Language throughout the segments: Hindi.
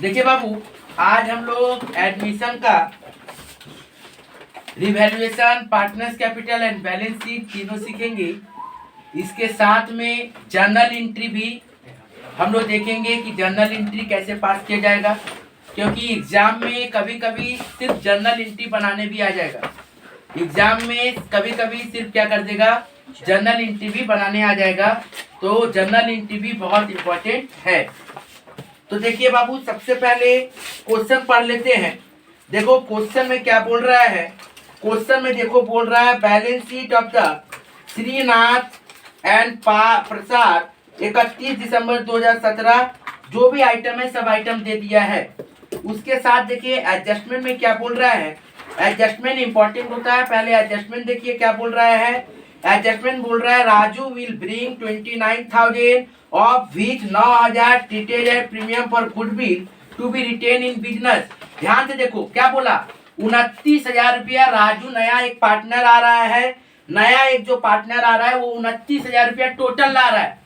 देखिए बाबू, आज हम लोग एडमिशन का revaluation, partners capital and balance sheet तीनों सीखेंगे। इसके साथ में जर्नल एंट्री भी हम लोग देखेंगे कि जर्नल एंट्री कैसे पास किया जाएगा, क्योंकि एग्जाम में कभी कभी सिर्फ जर्नल एंट्री बनाने भी आ जाएगा। एग्जाम में कभी कभी सिर्फ क्या कर देगा, जर्नल एंट्री भी बनाने आ जाएगा। तो जर्नल एंट्री भी बहुत इंपॉर्टेंट है। तो देखिए बाबू, सबसे पहले क्वेश्चन पढ़ लेते हैं। देखो क्वेश्चन में क्या बोल रहा है। क्वेश्चन में देखो बोल रहा है balance sheet of the Shrinath and Prasad 31 दिसंबर 2017। जो भी आइटम है सब आइटम दे दिया है। उसके साथ देखिए एडजस्टमेंट में क्या बोल रहा है। एडजस्टमेंट इंपॉर्टेंट होता है। पहले एडजस्टमेंट देखिए क्या बोल रहा है। एडजस्टमेंट बोल रहा है Raju will bring 29,000 of which 9,000 treated at premium for goodwill to be retain in business. ध्यान से देखो क्या बोला, 29,000 रुपया। राजू नया एक पार्टनर आ रहा है, नया एक जो पार्टनर आ रहा है वो 29,000 रुपया टोटल ला रहा है।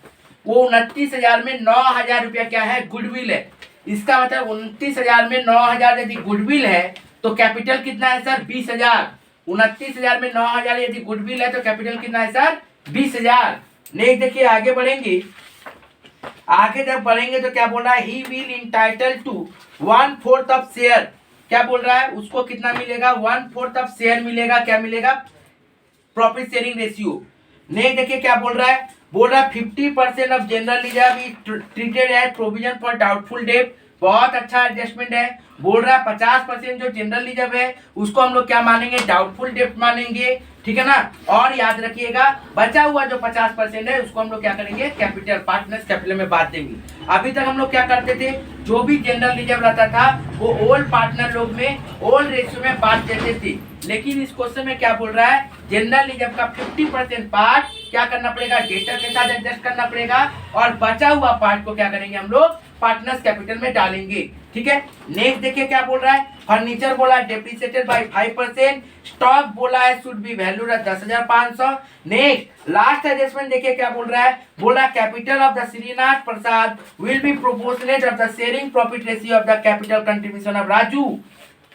वो 29,000 में 9,000 रुपया क्या है, गुडविल है। इसका मतलब 29,000 में 9,000 यदि गुडविल है तो कैपिटल कितना है सर, 20,000। 29,000 में 9,000 यदि गुडविल है तो कैपिटल कितना है सर, 20,000। नेक्स्ट देखिए आगे बढ़ेंगे। आगे जब बढ़ेंगे तो क्या बोल रहा है, he will entitle to 1/4 of share. क्या बोल रहा है, उसको कितना मिलेगा, 1/4 ऑफ शेयर मिलेगा। क्या मिलेगा, प्रॉफिट शेयरिंग रेशियो। नेक्स्ट देखिए क्या बोल रहा है, बोल रहा है 50% of general reserve is treated as provision for doubtful debt. बहुत अच्छा एडजस्टमेंट है। बोल रहा है 50% जो जनरल रिजर्व है उसको हम लोग क्या मानेंगे, डाउटफुल डेट मानेंगे। ठीक है ना। और याद रखिएगा बचा हुआ जो 50% है उसको हम लोग क्या करेंगे, कैपिटल, पार्टनर्स कैपिटल में बांट देंगे। अभी तक हम लोग क्या करते थे, जो भी जनरल रिजर्व रहता था वो ओल्ड पार्टनर लोग में ओल्ड रेशियो में बांट देते थे। लेकिन इस क्वेश्चन में क्या बोल रहा है, जनरल रिजर्व का 50% पार्ट क्या करना पड़ेगा, डेटा के साथ एडजस्ट करना पड़ेगा। और बचा हुआ पार्ट को क्या करेंगे हम लोग, पार्टनर्स कैपिटल में डालेंगे। ठीक है। नेक्स्ट देखिए क्या बोल रहा है, फर्नीचर बोला डेप्रिसिएटेड बाय 5%। स्टॉक बोला है should be valued at 10,500। Next last adjustment देखिए क्या बोल रहा है, बोला capital of the Shrinath Prasad will be proportionate of the sharing profit ratio of the capital contribution of Raju.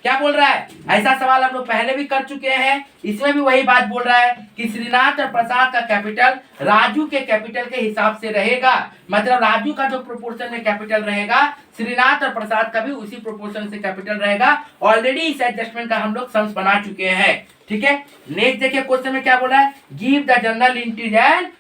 क्या बोल रहा है, ऐसा सवाल हम लोग पहले भी कर चुके हैं। इसमें भी वही बात बोल रहा है कि श्रीनाथ और प्रसाद का कैपिटल राजू के कैपिटल के हिसाब से रहेगा। मतलब राजू का जो प्रोपोर्शन में कैपिटल रहेगा, श्रीनाथ और प्रसाद का भी उसी प्रोपोर्शन से कैपिटल रहेगा। ऑलरेडी इस एडजस्टमेंट का हम लोग सम्स बना चुके हैं। ठीक है। नेक्स्ट देखिए क्वेश्चन में क्या बोला है, give the general entries and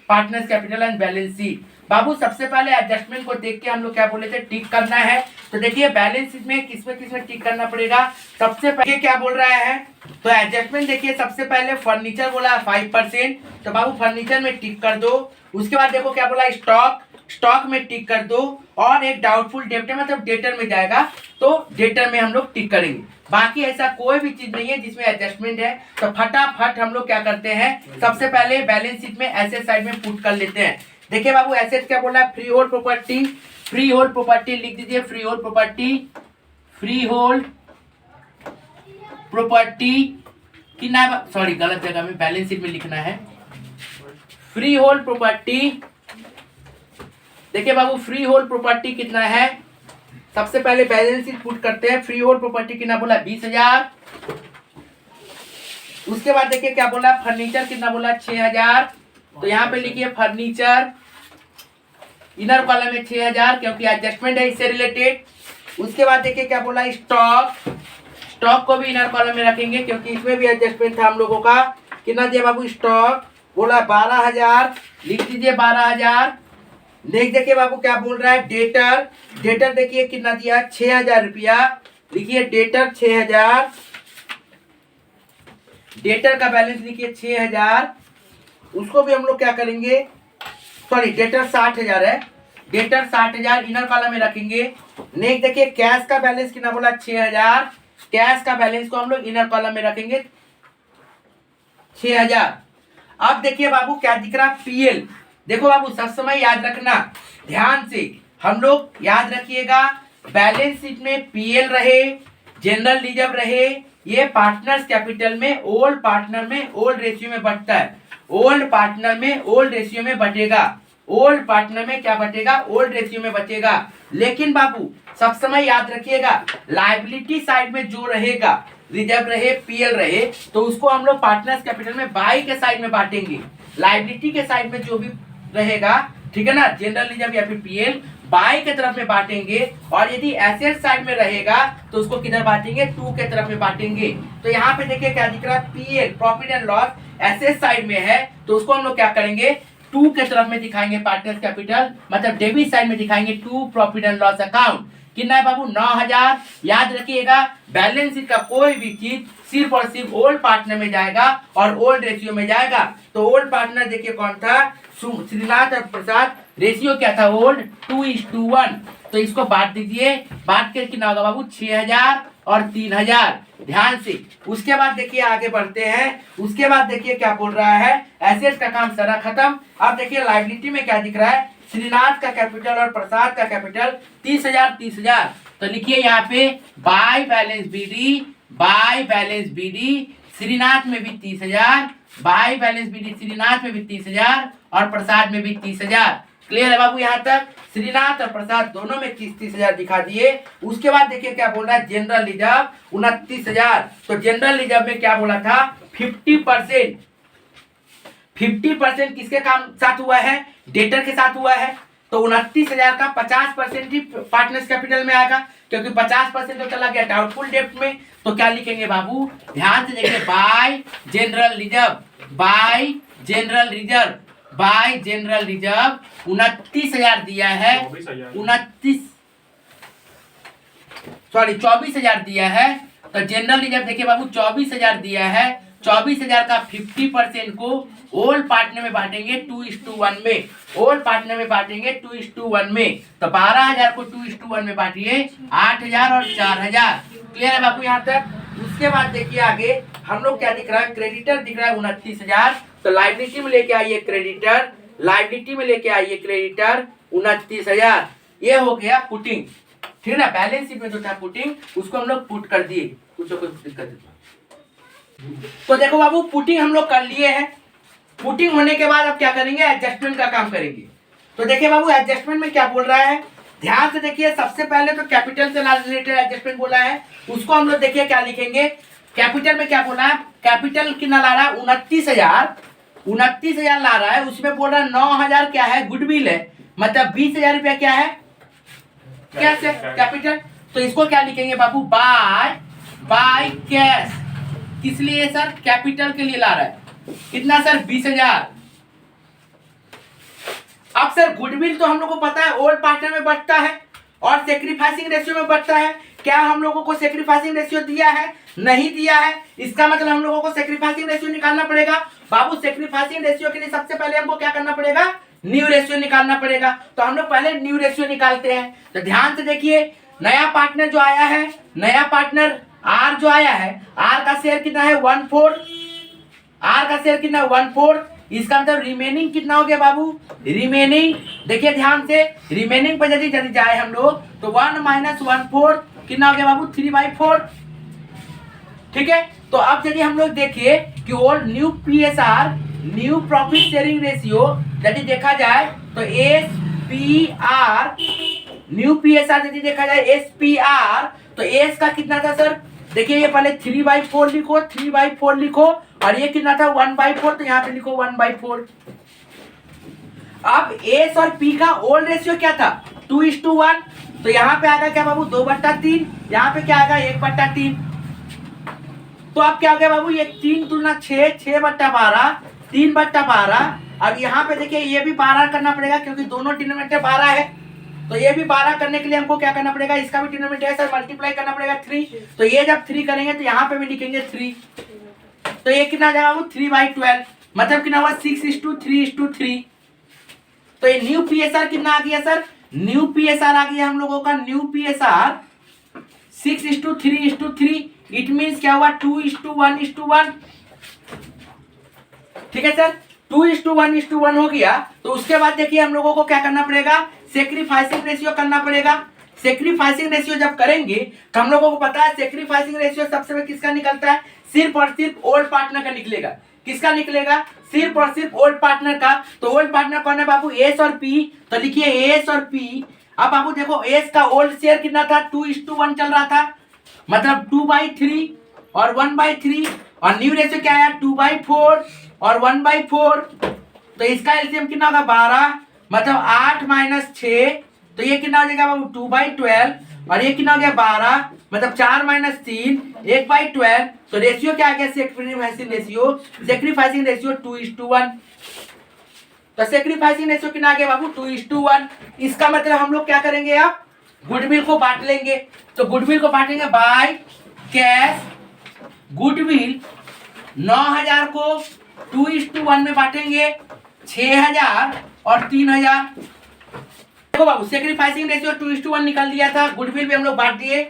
partners capital and balance sheet. बाबू सबसे पहले एडजस्टमेंट को देख के हम लोग क्या बोले थे, टिक करना है। तो देखिए बैलेंस शीट में किसमें टिक करना पड़ेगा। सबसे पहले क्या बोल रहा है, तो एडजस्टमेंट देखिए सबसे पहले फर्नीचर बोला 5%, तो बाबू फर्नीचर में टिक कर दो। उसके बाद देखो क्या बोला, स्टॉक में टिक कर दो। और एक डाउटफुल डेब्टर मतलब डेटर में जाएगा तो डेटर में हम लोग टिक करेंगे। बाकी ऐसा कोई भी चीज नहीं है जिसमें एडजस्टमेंट है। तो फटाफट हम लोग क्या करते हैं, सबसे पहले बैलेंस शीट में एसेट साइड में पुट कर लेते हैं। देखिए बाबू एसेट क्या बोला है, free hold property. Free hold property लिख दीजिए, free hold property, free hold property कितना, सॉरी गलत जगह में बैलेंस शीट में लिखना है, फ्री होल्ड प्रॉपर्टी। देखिए बाबू फ्री होल्ड प्रॉपर्टी कितना है, सबसे पहले बैलेंस शीट पुट करते हैं। फ्री होल्ड प्रॉपर्टी कितना बोला, 20,000। उसके बाद देखिए क्या बोला, फर्नीचर कितना बोला, 6,000। तो यहाँ पे लिखिए फर्नीचर, इनर कॉलम में 6,000 क्योंकि एडजस्टमेंट है इससे रिलेटेड। उसके बाद देखिए क्या बोला, स्टॉक को भी इनर कॉलम में रखेंगे क्योंकि इसमें भी एडजस्टमेंट था हम लोगों का। कितना दिया बाबू, स्टॉक बोला 12,000, लिख दीजिए 12,000। नेक्स्ट देखिए बाबू क्या बोल रहा है, डेटर देखिए कितना दिया, 6,000 रुपया, लिखिए डेटर 6,000। डेटर का बैलेंस लिखिए 6,000। उसको भी हम लोग क्या करेंगे, सॉरी डेटर 60,000 है, डेटर 60,000 इनर कॉलम में रखेंगे। नेक्स्ट देखिए कैश का बैलेंस कितना बोला, 6,000। कैश का बैलेंस को हम लोग इनर कॉलम में रखेंगे 6,000। अब देखिए बाबू क्या दिख रहा, पीएल। देखो बाबू सब समय याद रखना, ध्यान से हम लोग याद रखिएगा, बैलेंस शीट में पीएल रहे, जनरल रिजर्व रहे, ये पार्टनर्स कैपिटल में ओल्ड पार्टनर में ओल्ड रेशियो में बढ़ता है। ओल्ड पार्टनर में ओल्ड रेशियो में बटेगा। ओल्ड पार्टनर में क्या बचेगा, ओल्ड रेशियो में बचेगा। लेकिन बाबू सब समय याद रखिएगा, लायबिलिटी साइड में जो रहेगा, रिजर्व रहे, पीएल रहे, तो उसको हम लोग पार्टनर्स कैपिटल में बाई के साइड में बांटेंगे। लायबिलिटी के साइड में जो भी रहेगा, ठीक है ना, जनरल रिजर्व या फिर पीएल, बाई के तरफ में बांटेंगे। और यदि एसेट साइड में रहेगा तो उसको किधर बांटेंगे, टू के तरफ में बांटेंगे। तो यहाँ पे देखिए क्या दिख रहा है, PL profit and loss asset side में है, तो उसको हम लोग क्या करेंगे, टू के तरफ में दिखाएंगे पार्टनर्स कैपिटल, मतलब डेबिट साइड में दिखाएंगे to profit and loss account. कितना है बाबू, 9000। याद रखिएगा, बैलेंस शीट का कोई भी चीज सिर्फ और सिर्फ ओल्ड पार्टनर में जाएगा और ओल्ड रेशियो में जाएगा। तो ओल्ड पार्टनर देखिए कौन था, श्रीनाथ और प्रसाद, रेशियो क्या था ओल्ड, 2:1। तो इसको बांट दीजिए, बांट कर कितना होगा बाबू, 6000 और 3000। ध्यान से उसके बाद देखिए आगे बढ़ते हैं। उसके बाद देखिए क्या बोल रहा है, एसेट्स का काम सारा खत्म। अब देखिए लायबिलिटी में क्या दिख रहा है, श्रीनाथ का कैपिटल और प्रसाद का कैपिटल 30,000। तो लिखिए यहाँ पे by balance BD, by balance BD Shrinath में भी 30,000, बाय बैलेंस बीडी श्रीनाथ में भी 30,000 और प्रसाद में भी 30,000। क्लियर है बाबू यहाँ तक, श्रीनाथ और प्रसाद दोनों में 30,000 दिखा दिए। उसके बाद देखिए क्या बोल रहा है, जनरल रिजर्व 29,000। तो जनरल रिजर्व में क्या बोला था, 50%। 50% किसके काम साथ हुआ है, डेटर के साथ हुआ है। तो 29,000 का 50% ही पार्टनर्स कैपिटल में आएगा, क्योंकि 50% तो चला गया डाउटफुल डेब्ट में। तो क्या लिखेंगे बाबू, ध्यान से देखिए, bye general reserve, bye general reserve, bye general reserve 29,000 दिया है, 24,000 दिया है। तो जनरल रिजर्व देखिए बाबू 24,000 दिया है, 24,000 का 50% को ओल्ड पार्टनर में बांटेंगे 2:1 में, ओल्ड पार्टनर में बांटेंगे 2:1 में। तो 12,000 को 2:1 में बांटिए, 8,000 और 4,000। क्लियर है बाबू यहाँ तक। उसके बाद देखिए आगे हम लोग क्या दिख रहा है, क्रेडिटर दिख रहा है 29,000। तो लायबिलिटी में लेके आइए क्रेडिटर, लायबिलिटी में लेके आइए क्रेडिटर 29,000। ये हो गया पुटिंग, ठीक है ना। बैलेंस शीट में जो था पुटिंग, उसको हम लोग पुट कर दिए, कुछ दिक्कत नहीं। तो देखो बाबू पुटिंग हम लोग कर लिए हैं। पुटिंग होने के बाद अब क्या करेंगे, एडजस्टमेंट का काम करेंगे। तो देखिए बाबू एडजस्टमेंट में क्या बोल रहा है, ध्यान से देखिए। सबसे पहले तो कैपिटल से रिलेटेड एडजस्टमेंट बोला है, उसको हम लोग देखिए क्या लिखेंगे। कैपिटल में क्या बोला है, कैपिटल कितना ला रहा है, 29,000 ला रहा है। उसमें बोल रहा है 9,000 क्या है, गुडविल है, मतलब 20,000 रुपया क्या है, कैश है, कैपिटल। तो इसको क्या लिखेंगे बाबू, बाय कैश। किस लिए सर, कैपिटल के लिए ला रहा है। कितना सर, 20,000। अब सर गुडविल तो हम लोग को पता है ओल्ड पार्टनर में बढ़ता है और सेक्रीफाइसिंग रेशियो में बढ़ता है। क्या हम लोगों को सेक्रीफाइसिंग रेशियो दिया है, नहीं दिया है। इसका मतलब हम लोगों को सेक्रीफाइसिंग रेशियो निकालना पड़ेगा। बाबू सेक्रीफाइसिंग रेशियो के लिए सबसे पहले हमको क्या करना पड़ेगा, न्यू रेशियो निकालना पड़ेगा। तो हम लोग पहले न्यू रेशियो निकालते हैं। तो ध्यान से देखिए, नया पार्टनर जो आया है, नया पार्टनर आर जो आया है, आर का शेयर कितना है, 1/4। आर का शेयर कितना, 1/4। इसका मतलब रिमेनिंग कितना हो गया बाबू, रिमेनिंग देखिए ध्यान से, रिमेनिंग पर यदि जाए हम लोग तो 1 - 1/4 कितना हो गया बाबू, 3/4। ठीक है। तो अब यदि हम लोग देखिए कि old new PSR, new profit sharing ratio यदि देखा जाए तो एसपीआर, न्यू पीएसआर यदि देखा जाए एसपीआर, तो एस का कितना था सर, देखिए ये पहले 3/4 लिखो, 3/4 लिखो, और ये कितना था 1/4, तो यहाँ पे लिखो 1/4। अब एस और पी का ओल्ड रेशियो क्या था, 2:1। तो यहाँ पे आएगा क्या बाबू, 2/3। यहाँ पे क्या आएगा, 1/3। तो अब क्या हो गया बाबू, ये 3 दूना 6, 6/12, 3/12। अब यहाँ पे देखिए ये भी 12 करना पड़ेगा, क्योंकि दोनों डिनोमिनेटर 12 है। तो ये भी 12 करने के लिए हमको क्या करना पड़ेगा, इसका भी डिनोमिनेटर है सर, मल्टीप्लाई करना पड़ेगा 3। तो ये जब 3 करेंगे तो यहाँ पे भी लिखेंगे 3। तो ये कितना जाएगा वो, 3/12, मतलब कितना हुआ, 6:3:3। तो ये न्यू पीएसआर कितना आ गया सर, न्यू पीएसआर आ गया हम लोगों का, न्यू पीएसआर 6:3:3। इट मीन्स क्या हुआ, 2:1:1। ठीक है सर, 2:1:1 हो गया। तो उसके बाद देखिए हम लोगों को क्या करना पड़ेगा, सेक्रीफाइसिंग रेशियो करना पड़ेगा। सेक्रीफाइसिंग रेशियो जब करेंगे तो हम लोगों को पता है सेक्रीफाइसिंग रेशियो सबसे किसका निकलता है, सिर्फ और सिर्फ ओल्ड पार्टनर का निकलेगा। किसका निकलेगा? सिर्फ और सिर्फ ओल्ड पार्टनर का। तो ओल्ड पार्टनर कौन है बाबू? एस और पी। तो लिखिए एस और पी। अब बाबू देखो एस का ओल्ड शेयर कितना था? 2:1 चल रहा था, मतलब 2/3 और 1/3। और न्यू रेशियो क्या है? 2/4 और 1/4। तो इसका एलसीएम कितना होगा? 12, मतलब 8 - 6। तो ये कितना हो जाएगा बाबू? 2/12। और ये कितना हो गया? 12, मतलब 4 - 3 1/12। तो रेशियो क्या आ गया? Sacrificing ratio. Sacrificing ratio 2:1। तो सेक्रीफाइसिंग रेशियो कितना आ गया बाबू? 2:1। इसका मतलब हम लोग क्या करेंगे? अब गुडविल को बांट लेंगे। तो गुडविल को बांटेंगे बाय कैश। गुडविल 9,000 को 2:1 में बांटेंगे, 6,000 और 3,000। देखो बाबू सेक्रीफाइसिंग रेशियो 2:1 निकल दिया था, गुडविल भी हम लोग बांट दिए।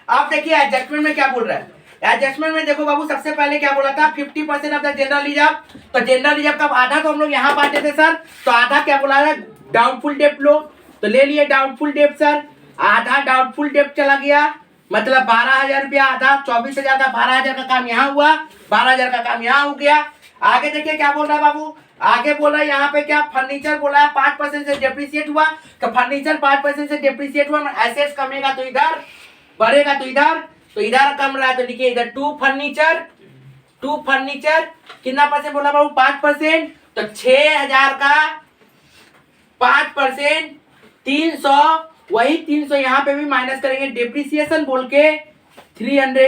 अब देखिए एडजस्टमेंट में क्या बोल रहा है। एडजस्टमेंट में देखो बाबू सबसे पहले क्या बोला था? 50% ऑफ द जनरल रिजर्व। तो जनरल रिजर्व का आधा तो हम लोग यहाँ बांटे थे सर, तो आधा क्या बोला है? डाउटफुल डेब्ट लो। तो ले लिए डाउटफुल डेब्ट सर, आधा डाउटफुल डेब्ट चला गया, मतलब 12,000 रुपया। आधा 24,000 का 12,000 का काम यहाँ हुआ, 12,000 का काम यहाँ हो गया। आगे देखिए क्या बोल रहा है बाबू? आगे बोला यहाँ पे क्या? फर्नीचर बोला है 5% से डेप्रिसिएट हुआ। तो फर्नीचर 5% से डेप्रिसिएट हुआ, एसेट्स कमेगा तो इधर, बढ़ेगा तो इधर। तो इधर कम रहा है तो लिखिए इधर टू फर्नीचर कितना परसेंट बोला बाबू? 5%। तो 6,000 का 5%, 300। वही 300 यहाँ पे भी माइनस करेंगे, डेप्रिसिएशन बोल के 300।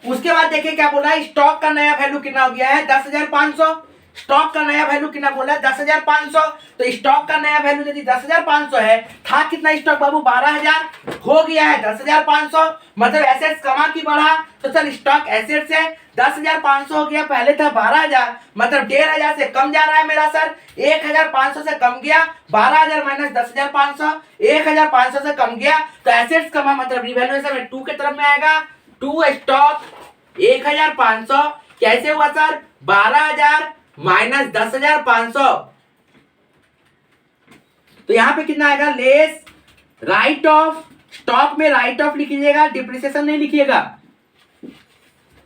उसके बाद देखिए क्या बोला है? स्टॉक का नया वैल्यू कितना हो गया है? 10,500। स्टॉक का नया वैल्यू कितना बोला है? 10,500। तो स्टॉक का नया वैल्यू यदि 10,500 है, था कितना स्टॉक बाबू? 12,000 हो गया है 10,500, मतलब एसेट्स कमा की बढ़ा। तो सर स्टॉक एसेट्स है 10,500 हो गया, पहले था 12,000, मतलब 1,500 से कम जा रहा है मेरा सर। 1,500 से कम गया, 12,000 माइनस 10,500, 1,500 से कम गया। तो एसेट्स कमा मतलब रिवैल्यूएशन में 2 के तरफ में आएगा। 2 स्टॉक 1,500 कैसे हुआ सर? 12,000 माइनस 10,500। तो यहां पे कितना आएगा? Less right of. स्टॉक में राइट ऑफ लिखिएगा, डिप्रिसिएशन नहीं लिखिएगा।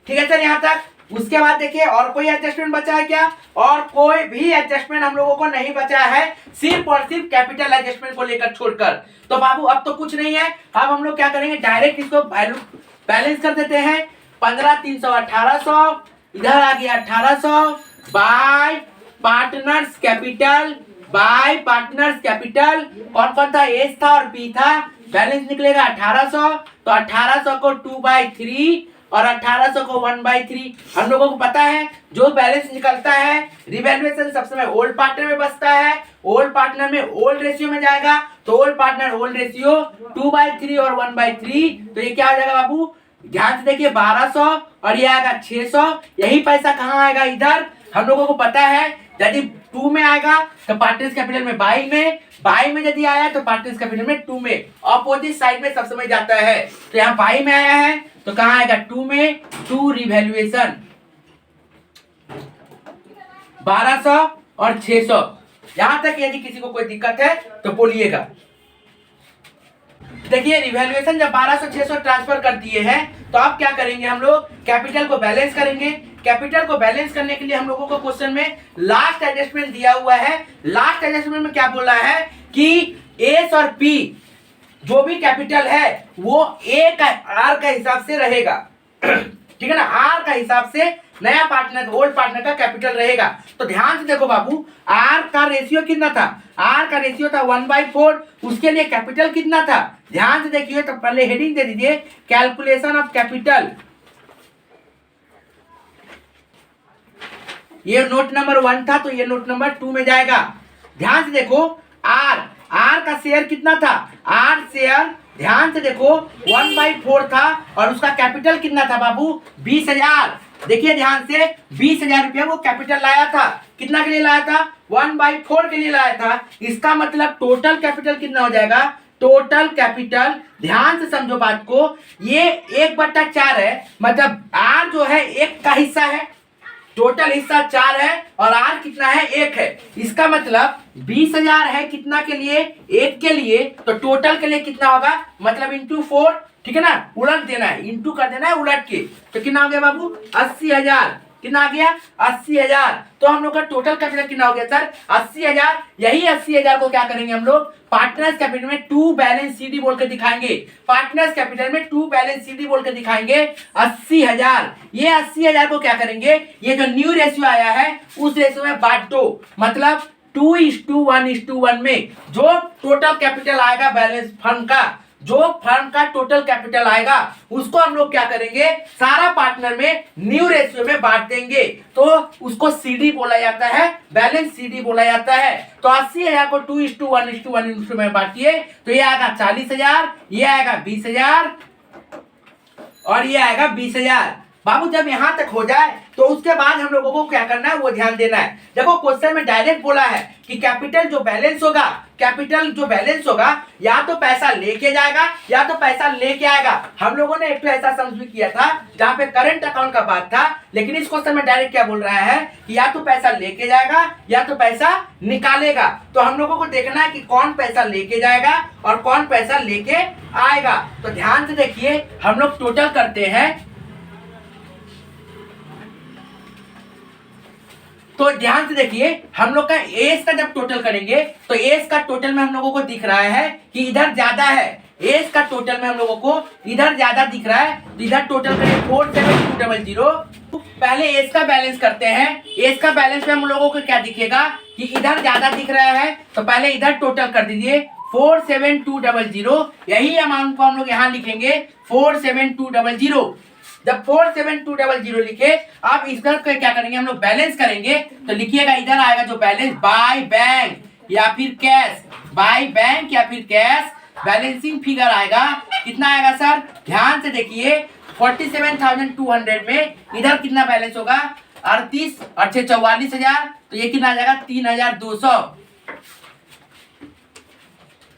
ठीक है सर यहां तक। उसके बाद देखिए और कोई एडजस्टमेंट बचा है क्या? और कोई भी एडजस्टमेंट हम लोगों को नहीं बचा है, सिर्फ और सिर्फ कैपिटल एडजस्टमेंट को लेकर छोड़कर। तो बाबू अब तो कुछ नहीं है। अब हम लोग क्या करेंगे? डायरेक्ट इसको वैल्यू बैलेंस कर देते हैं। 15 300 1800, इधर आ गया 1800 bye partners capital. By partners capital कौन कौन था? एस था और पी था। बैलेंस निकलेगा 1800। तो 1800 को 2/3 और 1800 को 1/3। हम लोगों को पता है जो बैलेंस निकलता है रिवैल्यूएशन सब समय ओल्ड पार्टनर में बसता है। ओल्ड पार्टनर में ओल्ड रेशियो में जाएगा। तो ओल्ड पार्टनर ओल्ड रेशियो 2/3 और 1/3। तो ये क्या हो जाएगा बाबू? ध्यान से देखिए 1200 और ये आएगा 600। यही पैसा कहाँ आएगा? इधर। हम लोगों को पता है यदि 2 में आएगा तो पार्टनर्स कैपिटल में बाई में यदि आया तो पार्टनर्स कैपिटल में 2 में, अपोजिट साइड में सब समय जाता है। तो यहाँ बाई में आया है तो कहाँ आएगा? 2 में। 2 रिवैल्यूएशन 1200 और 600। यहां तक यदि किसी को कोई दिक्कत है तो बोलिएगा। देखिए रिवैल्यूएशन जब 1200 600 ट्रांसफर कर दिए हैं तो अब क्या करेंगे? हम लोग कैपिटल को बैलेंस करेंगे। कैपिटल को बैलेंस करने के लिए हम लोगों को क्वेश्चन में लास्ट एडजस्टमेंट दिया हुआ है। लास्ट एडजस्टमेंट में क्या बोला है कि एस और पी जो भी कैपिटल है वो ए का आर का हिसाब से रहेगा। ठीक है ना? आर का हिसाब से नया पार्टनर ओल्ड पार्टनर का कैपिटल रहेगा। तो ध्यान से देखो बाबू, आर का रेशियो कितना था? आर का रेशियो था 1/4। उसके लिए कैपिटल कितना था? ध्यान से देखिए। तो पहले हेडिंग दे दीजिए कैलकुलेशन ऑफ कैपिटल। ये नोट नंबर 1 था तो ये नोट नंबर 2 में जाएगा। ध्यान से देखो आर का शेयर कितना था? आर शेयर ध्यान से देखो 1/4 था और उसका कैपिटल कितना था बाबू? 20,000। देखिए ध्यान से 20,000 रुपया वो कैपिटल लाया था। कितना के लिए लाया था? 1/4 के लिए लाया था। इसका मतलब टोटल कैपिटल कितना हो जाएगा? टोटल कैपिटल ध्यान से समझो बात को, ये 1/4 है, मतलब आर जो है 1 का हिस्सा है, टोटल हिस्सा 4 है और आर कितना है? 1 है। इसका मतलब 20,000 है कितना के लिए? 1 के लिए। तो टोटल के लिए कितना होगा? मतलब इंटू 4 ठीक है ना, उलट देना है, इंटू कर देना है उलट के। तो कितना हो गया बाबू 80,000, कितना आ गया 80,000। तो हम लोग का टोटल कैपिटल कितना हो गया सर 80,000। यही 80,000 को क्या करेंगे हम लोग पार्टनर्स कैपिटल में टू बैलेंस सीडी बोल के दिखाएंगे। पार्टनर्स कैपिटल में टू बैलेंस सीडी बोल के दिखाएंगे 80,000। ये 80,000 को क्या करेंगे, ये जो न्यू रेशियो आया है उस रेशियो में बांट दो, मतलब 2:1:1 में जो टोटल कैपिटल आएगा बैलेंस फर्म का, जो फर्म का टोटल कैपिटल आएगा उसको हम लोग क्या करेंगे सारा पार्टनर में न्यू रेशियो में बांट देंगे। तो उसको सीडी बोला जाता है, बैलेंस सीडी बोला जाता है। तो 80,000 को 2:1:1 में बांटिए तो ये आएगा 40,000, ये आएगा 20,000 और ये आएगा 20,000। बाबू जब यहां तक हो जाए तो उसके बाद हम लोगों को क्या करना है वो ध्यान देना है। देखो क्वेश्चन में डायरेक्ट बोला है कि कैपिटल जो बैलेंस होगा, कैपिटल जो बैलेंस होगा या तो पैसा लेके जाएगा या तो पैसा लेके आएगा। हम लोगों ने एक तो ऐसा समझ भी किया था जहां पे करंट अकाउंट का बात था, लेकिन इस क्वेश्चन में डायरेक्ट क्या बोल रहा है कि या तो पैसा लेके जाएगा या तो पैसा निकालेगा। तो हम लोगों को देखना है कि कौन पैसा लेके जाएगा और कौन पैसा लेके आएगा। तो ध्यान से देखिए हम लोग टोटल करते हैं। तो ध्यान से देखिए हम लोग का एस का जब टोटल करेंगे तो एस का टोटल में हम लोगों को दिख रहा है कि इधर ज्यादा है। एस का टोटल में हम लोगों को इधर ज्यादा दिख रहा है, तो इधर टोटल करें 47200। पहले एस का बैलेंस करते हैं। एस का बैलेंस में हम लोगों को क्या दिखेगा कि इधर ज्यादा दिख रहा है, तो पहले इधर टोटल कर दीजिए 47200। यही अमाउंट को हम लोग यहाँ लिखेंगे 47200। जब 47200 लिखे, अब इधर क्या करेंगे हम लोग बैलेंस करेंगे। तो लिखिएगा इधर आएगा जो बैलेंस बाय बैंक या फिर कैश, बाय बैंक या फिर कैश बैलेंसिंग फिगर आएगा। कितना आएगा सर ध्यान से देखिए 47,200 में इधर कितना बैलेंस होगा 38 और 44,000, तो ये कितना आ जाएगा 3,200।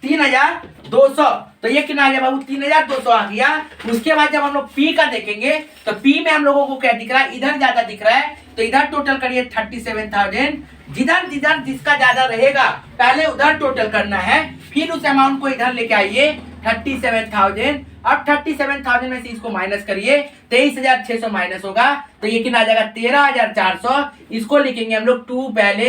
3,200, तो ये कितना आ गया बाबू 3,200 आ गया। उसके बाद जब हम लोग पी का देखेंगे तो पी में हम लोगों को क्या दिख रहा है, इधर ज्यादा दिख रहा है, तो इधर टोटल करिए 37,000। जिधर जिधर जिसका ज्यादा रहेगा पहले उधर टोटल करना है, फिर उस अमाउंट को इधर लेके आइए 37,000। अब 37,000 में से इसको माइनस करिए 23,600 माइनस होगा, तो ये कितना आ जाएगा 13,400। इसको लिखेंगे हम लोग टू बैंक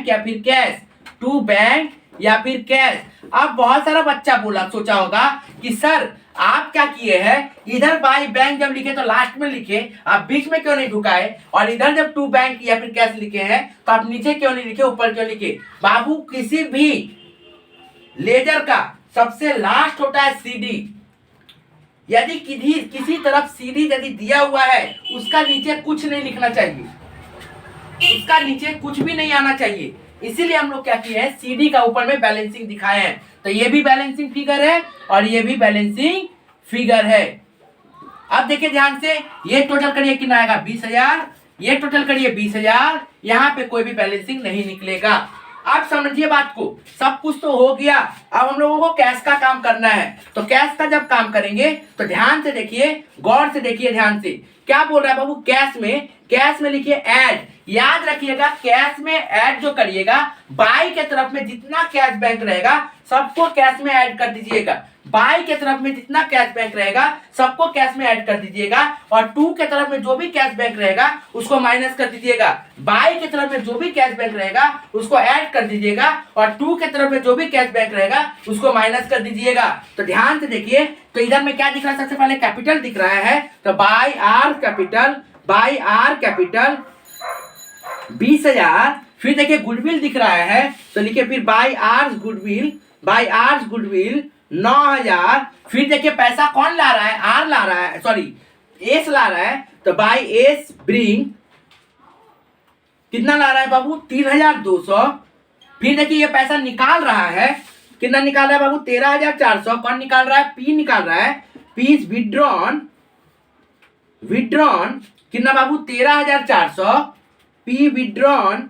या फिर कैश, टू बैंक या फिर कैश। अब बहुत सारा बच्चा बोला सोचा होगा कि सर आप क्या किए हैं, इधर बाय बैंक जब लिखे तो लास्ट में लिखे, आप बीच में क्यों नहीं ढुकाए, और इधर जब टू बैंक या फिर कैश लिखे हैं तो आप नीचे क्यों नहीं लिखे ऊपर क्यों लिखे। बाबू किसी भी लेजर का सबसे लास्ट होता है सीडी। यदि किसी तरफ सीडी यदि दिया हुआ है उसका नीचे कुछ नहीं लिखना चाहिए, उसका नीचे कुछ भी नहीं आना चाहिए। इसीलिए हम लोग क्या किए हैं सीडी का ऊपर में बैलेंसिंग दिखाए हैं। तो ये भी बैलेंसिंग फिगर है और ये भी बैलेंसिंग फिगर है। अब देखिए ध्यान से, ये टोटल करिए कितना आएगा 20,000, ये टोटल करिए 20,000, यहाँ पे कोई भी बैलेंसिंग नहीं निकलेगा। आप समझिए बात को, सब कुछ तो हो गया। अब हम लोगों को कैश का काम करना है। तो कैश का जब काम करेंगे तो ध्यान से देखिए, गौर से देखिए, ध्यान से क्या बोल रहा है बाबू। कैश में लिखिए ऐड। याद रखिएगा कैश में ऐड जो करिएगा, बाई के तरफ में जितना कैश बैंक रहेगा सबको कैश में ऐड कर दीजिएगा। बाई के तरफ में जितना कैश बैंक रहेगा सबको कैश में ऐड कर दीजिएगा, और टू के तरफ में जो भी कैश बैंक रहेगा उसको माइनस कर दीजिएगा। बाई के तरफ में जो भी कैश बैंक रहेगा उसको ऐड कर दीजिएगा, और टू के तरफ में जो भी कैश बैंक रहेगा उसको माइनस कर दीजिएगा। तो ध्यान से देखिए, तो इधर में क्या दिख रहा है, सबसे पहले कैपिटल दिख रहा है, तो बाई आर कैपिटल 20,000। फिर देखिए गुडविल दिख रहा है, तो लिखिए फिर बाई आर्स गुडविल 9,000। फिर देखिए पैसा कौन ला रहा है, आर ला रहा है, सॉरी एस ला रहा है, तो बाई एस ब्रिंग कितना ला रहा है बाबू 3,200। फिर देखिए ये पैसा निकाल रहा है, कितना निकाल रहा है बाबू 13,400। कौन निकाल रहा है, पी निकाल रहा है। पी विड्रॉन कितना बाबू 13,400। P withdrawn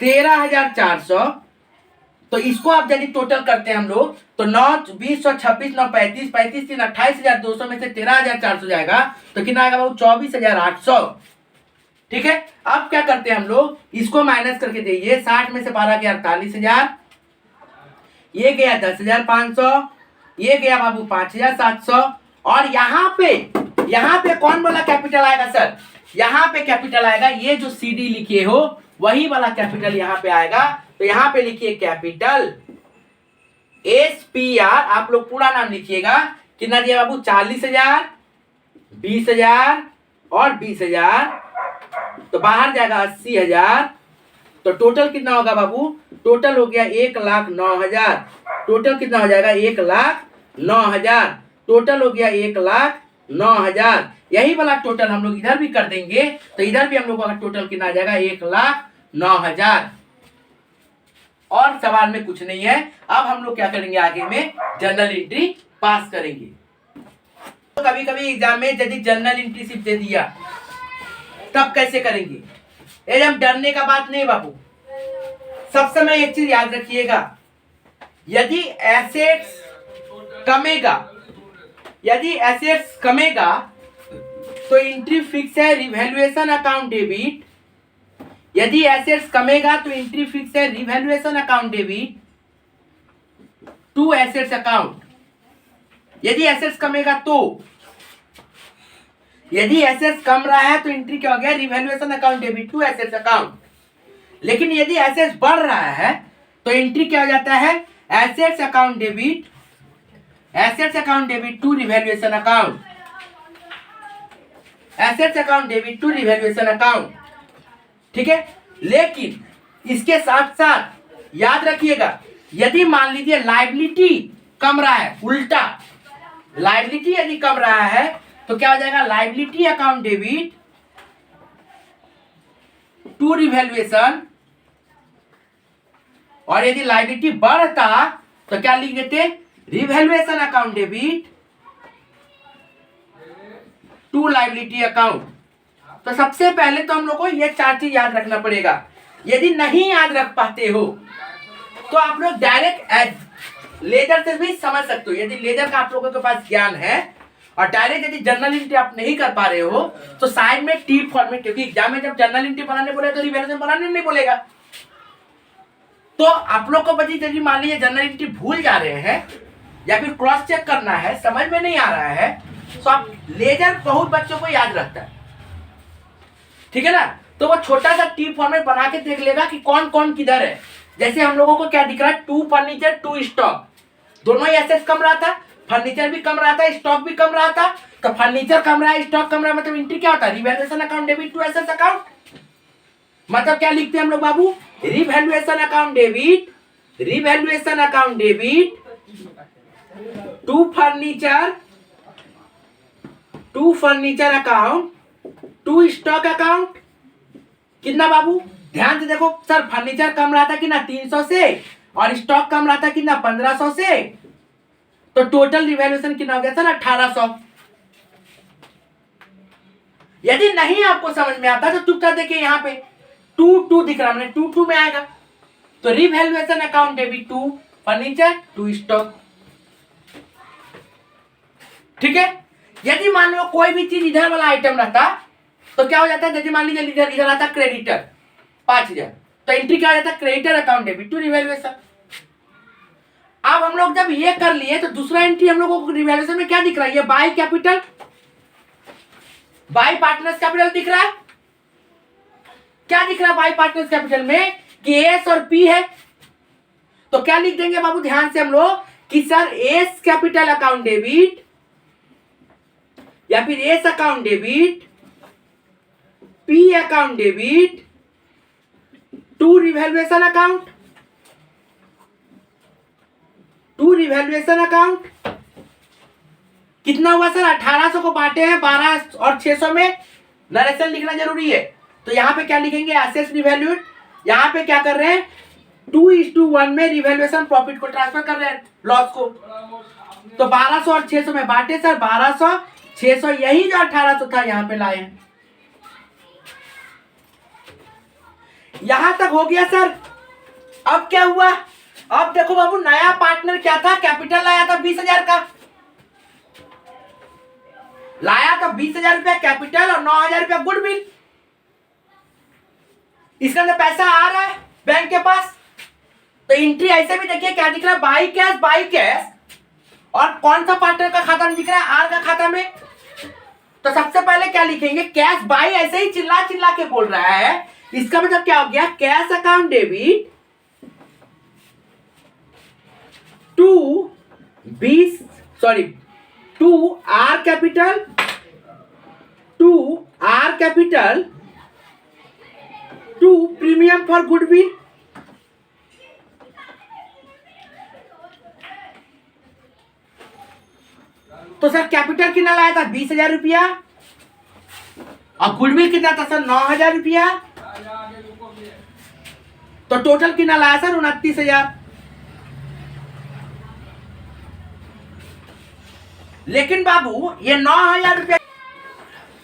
13,400। तो इसको आप यदि टोटल करते हैं हम लोग तो 9 20 26 9 35 35 3 28,200 में से 13,400 जाएगा, तो कितना आएगा बाबू 24,800। ठीक है, अब क्या करते हैं हम लोग, इसको माइनस करके दीजिए 60 में से 12 गया 48,000। ये गया 10,500, ये गया बाबू 5,700, और यहाँ पे कौन वाला कैपिटल आएगा सर? यहाँ पे कैपिटल आएगा, ये जो CD लिखे हो वही वाला कैपिटल यहाँ पे आएगा। तो यहाँ पे लिखिए कैपिटल SPR, आप लोग पूरा नाम लिखिएगा। कितना दिया बाबू? 40,000, 20,000 और 20,000, तो बाहर जाएगा 80,000। तो टोटल कितना होगा बाबू? टोटल हो गया 1,09,000। टोटल कितना हो जाएगा? 1,09,000। टोटल हो गया 1,09,000। यही वाला टोटल हम लोग इधर भी कर देंगे, तो इधर भी हम लोग का टोटल कितना आ जाएगा? 1,09,000। और सवाल में कुछ नहीं है। अब हम लोग क्या करेंगे? आगे में जर्नल एंट्री पास करेंगे। तो कभी कभी एग्जाम में यदि जर्नल एंट्री सिर्फ दे दिया तब कैसे करेंगे? एकदम डरने का बात नहीं बाबू। सब समय एक चीज याद रखिएगा, यदि एसेट्स कमेगा तो एंट्री फिक्स है रिवैल्यूएशन अकाउंट डेबिट। यदि एसेट्स कमेगा तो एंट्री फिक्स है revaluation account debit to assets account. यदि एसेट्स कमेगा तो, यदि एसेट्स कम रहा है तो एंट्री क्या हो गया? Revaluation account debit to assets account. लेकिन यदि एसेट्स बढ़ रहा है तो एंट्री क्या हो जाता है? Assets account debit to revaluation account. Assets account debit to revaluation account, ठीक है। लेकिन इसके साथ साथ याद रखिएगा, यदि मान लीजिए लायबिलिटी कम रहा है, उल्टा लायबिलिटी यदि कम रहा है तो क्या हो जाएगा? Liability account debit to revaluation. और यदि लायबिलिटी बढ़ता तो क्या लिख देते? Revaluation account debit to liability account. तो सबसे पहले तो हम लोग को ये चार चीज याद रखना पड़ेगा। यदि नहीं याद रख पाते हो तो आप लोग डायरेक्ट लेजर से भी समझ सकते हो। यदि लेजर का आप लोगों के पास ज्ञान है और डायरेक्ट यदि जर्नल एंट्री आप नहीं कर पा रहे हो तो साइड में टी फॉर्मेट, क्योंकि एग्जाम में जब जर्नल एंट्री बनाने बोले तो रिवैल्यूएशन बनाने नहीं बोलेगा। तो आप लोग को बची, यदि मान लीजिए जर्नल एंट्री भूल जा रहे हैं या फिर क्रॉस चेक करना है, समझ में नहीं आ रहा है, तो आप लेजर बहुत बच्चों को याद रहता है, ठीक है ना। तो वो छोटा सा टी फॉर्मेट बना के देख लेगा कि कौन कौन किधर है। जैसे हम लोगों को क्या दिख रहा है? टू फर्नीचर टू स्टॉक, दोनों ही एसेट्स कम रहा था, फर्नीचर भी कम रहा था, स्टॉक भी कम रहा था। तो फर्नीचर कम रहा है, स्टॉक कम रहा है, मतलब एंट्री क्या होता है? Revaluation account debit to assets account. मतलब क्या लिखते हैं हम लोग बाबू? Revaluation account debit to furniture account to stock account. कितना बाबू? ध्यान से देखो सर, फर्नीचर कम रहा था कितना? 300 से, और स्टॉक कम रहा था कितना? 1500 से। तो टोटल रिवैल्यूएशन कितना हो गया सर? 1800। यदि नहीं आपको समझ में आता तो चुपचाप देखिए, यहाँ पे 2 दिख रहा है, 2 में आएगा। तो revaluation account debit to furniture to stock, ठीक है। यदि मान लो कोई भी चीज इधर वाला आइटम रहता तो क्या हो जाता है? यदि मान लीजिए इधर आता क्रेडिटर 5,000, तो एंट्री क्या हो जाता है? Creditor account debit to revaluation. अब हम लोग जब ये कर लिए तो दूसरा एंट्री हम लोगों को रिवैल्यूएशन में क्या दिख रहा है? ये by capital, by partners capital दिख रहा है। क्या दिख रहा है बाय पार्टनर्स कैपिटल में? कि एस और पी है। तो क्या लिख देंगे बाबू ध्यान से हम लोग कि sir S capital account debit या फिर S account debit, P account debit to revaluation account, कितना हुआ सर? 1800 को बांटे हैं 12 और 600 में, नरेशन लिखना जरूरी है। तो यहाँ पे क्या लिखेंगे? Assets revalued. यहाँ पे क्या कर रहे हैं? 2:1 में रिवैल्यूएशन प्रॉफिट को ट्रांसफर कर रहे हैं, लॉस को। तो 1200 और 600 में बांटे सर, 1200 600, यही जो 1800 था यहाँ पे लाए हैं। यहां तक हो गया सर। अब क्या हुआ? अब देखो बाबू, नया पार्टनर क्या था? कैपिटल लाया था 20,000 का, लाया था 20,000 रुपया कैपिटल और 9,000 रुपया गुडविल। इसके अंदर पैसा आ रहा है बैंक के पास, तो एंट्री ऐसे भी देखिए क्या दिख रहा है, बाई कैश। और कौन सा पार्टनर का खाता में दिख रहा है, आर का खाता में। तो सबसे पहले क्या लिखेंगे, कैश बाई, ऐसे ही चिल्ला चिल्ला के बोल रहा है, इसका मतलब क्या हो गया, cash account debit to R capital to premium for goodwill. तो सर कैपिटल कितना लाया था, 20,000 रुपया, और गुडविल कितना था सर, 9,000 रुपया। तो टोटल कितना लाया सर, 29,000। लेकिन बाबू ये 9,000 रुपया,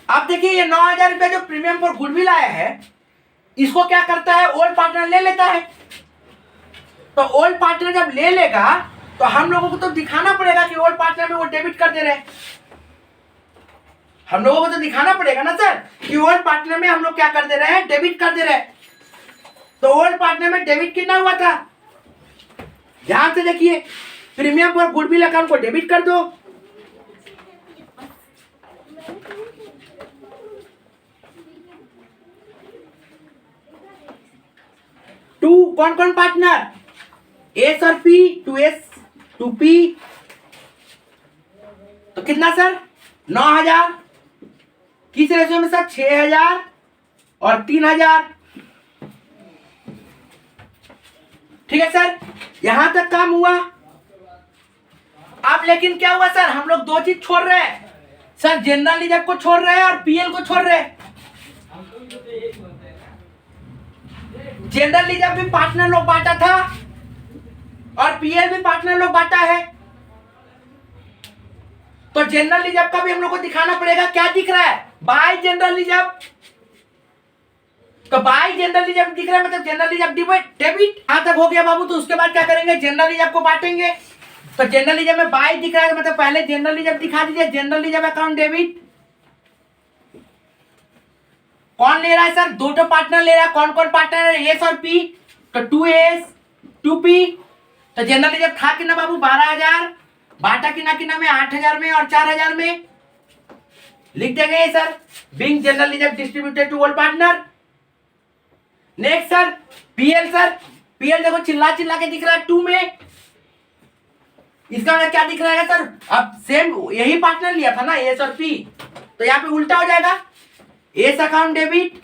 अब देखिए ये 9,000 रुपया जो प्रीमियम फॉर गुडविल आया है, इसको क्या करता है, ओल्ड पार्टनर ले लेता है। तो ओल्ड पार्टनर जब ले लेगा तो हम लोगों को तो दिखाना पड़ेगा कि ओल्ड पार्टनर में वो डेबिट कर दे रहे हैं। हम लोगों को तो दिखाना पड़ेगा ना सर कि ओल्ड पार्टनर में हम लोग क्या कर दे रहे हैं, डेबिट कर दे रहे हैं। तो ओल्ड पार्टनर में डेबिट कितना हुआ था, ध्यान से देखिए, प्रीमियम फॉर गुडविल अकाउंट को डेबिट कर दो। टू कौन कौन पार्टनर, एस और P, to S to P. तो कितना सर, 9,000, किस रेशियो में सर, 6,000 और 3,000। ठीक है सर, यहां तक काम हुआ। अब लेकिन क्या हुआ सर, हम लोग दो चीज छोड़ रहे हैं सर, जनरल रिजर्व को छोड़ रहे हैं और पीएल को छोड़ रहे हैं। जनरल रिजर्व भी पार्टनर लोग बांटा था और पीएल भी पार्टनर लोग बांटा है। तो जनरल रिजर्व का भी हम लोग को दिखाना पड़ेगा, क्या दिख रहा है, बाय जनरल रिजर्व। तो बाय जनरल रिजर्व दिख रहा है, मतलब जनरल रिजर्व डेबिट। यहां तक हो गया बाबू। तो उसके बाद क्या करेंगे, जनरल रिजर्व को बांटेंगे। तो जनरल रिजर्व में बाय दिख रहा है, मतलब पहले जनरल रिजर्व दिखा दीजिए, जनरल रिजर्व अकाउंट डेबिट। कौन ले रहा है सर, दो तो पार्टनर ले रहा है। कौन कौन पार्टनर है, एस और पी। तो 2S 2P। तो जनरल रिजर्व था कितना बाबू, 12,000, बांटा कितना कितना में, 8,000 में और 4,000 में। लिख देंगे sir, being general reserve distributed to all partner. Next sir PL, sir PL देखो चिल्ला चिल्ला के दिख रहा है 2 में। इसका मतलब क्या दिख रहा है सर, अब सेम यही पार्टनर लिया था ना, एस और पी। तो यहाँ पे उल्टा हो जाएगा, S account debit,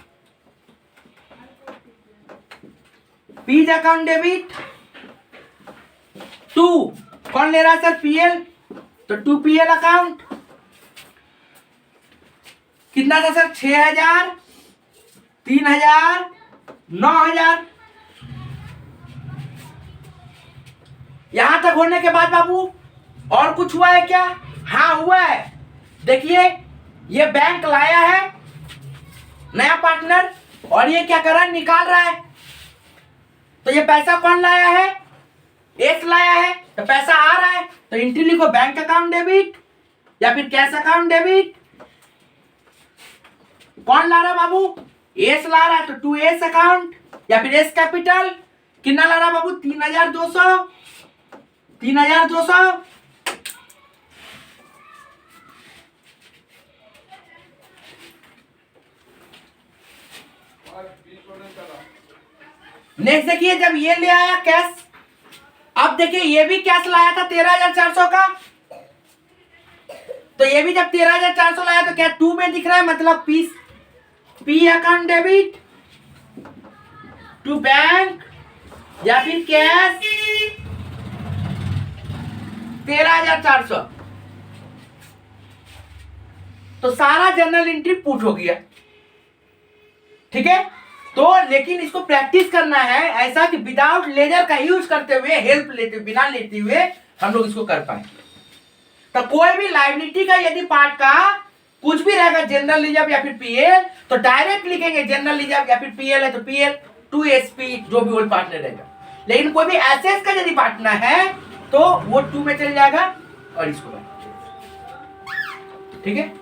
P account debit, 2 कौन ले रहा है सर, पीएल। तो 2PL अकाउंट कितना था सर, 6,000, 3,000, 9,000। यहां तक होने के बाद बाबू और कुछ हुआ है क्या, हाँ हुआ है। देखिए ये बैंक लाया है नया पार्टनर, और ये क्या कर रहा है, निकाल रहा है। तो ये पैसा कौन लाया है, एस लाया है। तो पैसा आ रहा है, तो एंट्री लिखो, बैंक अकाउंट डेबिट या फिर कैश अकाउंट डेबिट। कौन ला रहा है बाबू, एस ला रहा है, तो 2S अकाउंट या फिर एस कैपिटल। कितना ला रहा है बाबू, 3,200, 3,200। नेक्स्ट देखिए, जब ये ले आया कैश, अब देखिए ये भी कैश लाया था 13,400 का। तो ये भी जब 13,400 लाया तो क्या 2 में दिख रहा है, मतलब P account debit to bank या फिर कैश 13,400। तो सारा जनरल एंट्री पुट हो गया, ठीक है। तो लेकिन इसको प्रैक्टिस करना है ऐसा कि विदाउट लेजर का यूज करते हुए, हेल्प लेते बिना लेते हुए हम लोग इसको कर पाए। तो कोई भी लायबिलिटी का यदि पार्ट का कुछ भी रहेगा, जनरल रिजर्व या फिर पीएल, तो डायरेक्ट लिखेंगे जनरल रिजर्व या फिर पीएल है तो पीएल, 2SP जो भी होल पार्टनर रहेगा। लेकिन कोई भी एसेट्स का यदि पार्टनर है तो वो 2 में चल जाएगा और इसको, ठीक है।